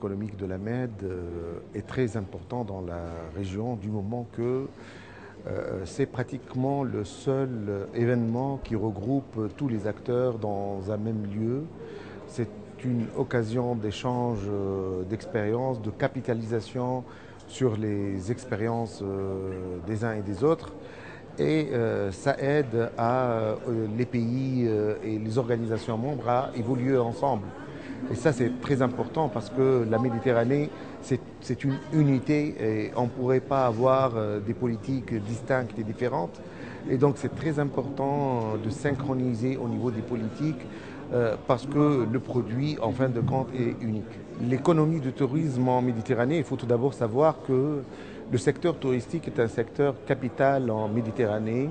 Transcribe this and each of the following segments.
économique de la Med est très important dans la région du moment que c'est pratiquement le seul événement qui regroupe tous les acteurs dans un même lieu. C'est une occasion d'échange d'expériences, de capitalisation sur les expériences des uns et des autres. Et ça aide les pays et les organisations membres à évoluer ensemble. Et ça, c'est très important parce que la Méditerranée, c'est une unité et on ne pourrait pas avoir des politiques distinctes et différentes. Et donc, c'est très important de synchroniser au niveau des politiques parce que le produit, en fin de compte, est unique. L'économie du tourisme en Méditerranée, il faut tout d'abord savoir que le secteur touristique est un secteur capital en Méditerranée.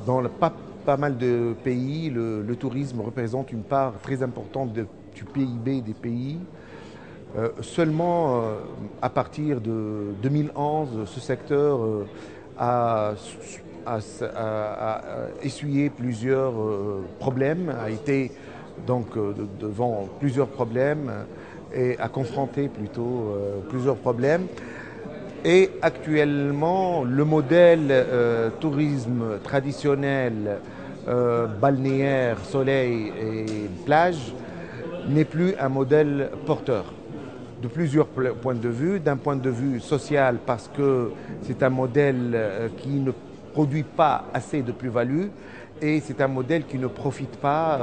Dans pas mal de pays, le tourisme représente une part très importante du PIB des pays. Seulement à partir de 2011, ce secteur a, a essuyé plusieurs problèmes, a été donc devant plusieurs problèmes et a confronté plutôt plusieurs problèmes. Et actuellement, le modèle tourisme traditionnel, balnéaire, soleil et plage, n'est plus un modèle porteur de plusieurs points de vue. D'un point de vue social, parce que c'est un modèle qui ne produit pas assez de plus-value et c'est un modèle qui ne profite pas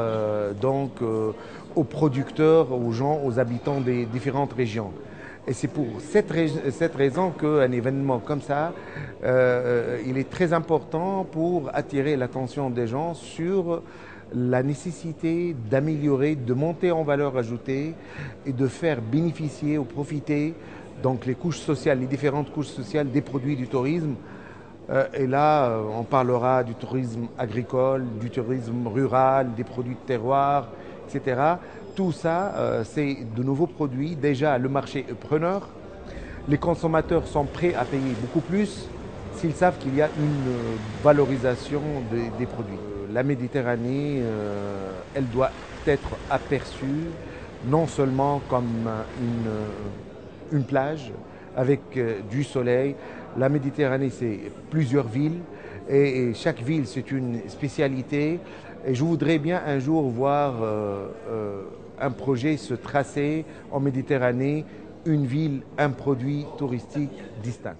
aux producteurs, aux gens, aux habitants des différentes régions. Et c'est pour cette raison qu'un événement comme ça, il est très important pour attirer l'attention des gens sur la nécessité d'améliorer, de monter en valeur ajoutée et de faire bénéficier ou profiter donc les couches sociales, les différentes couches sociales des produits du tourisme. Et là, on parlera du tourisme agricole, du tourisme rural, des produits de terroir, etc. Tout ça, c'est de nouveaux produits. Déjà, le marché est preneur. Les consommateurs sont prêts à payer beaucoup plus s'ils savent qu'il y a une valorisation des produits. La Méditerranée, elle doit être aperçue non seulement comme une plage avec du soleil. La Méditerranée, c'est plusieurs villes et chaque ville, c'est une spécialité. Et je voudrais bien un jour voir un projet se tracer en Méditerranée, une ville, un produit touristique distinct.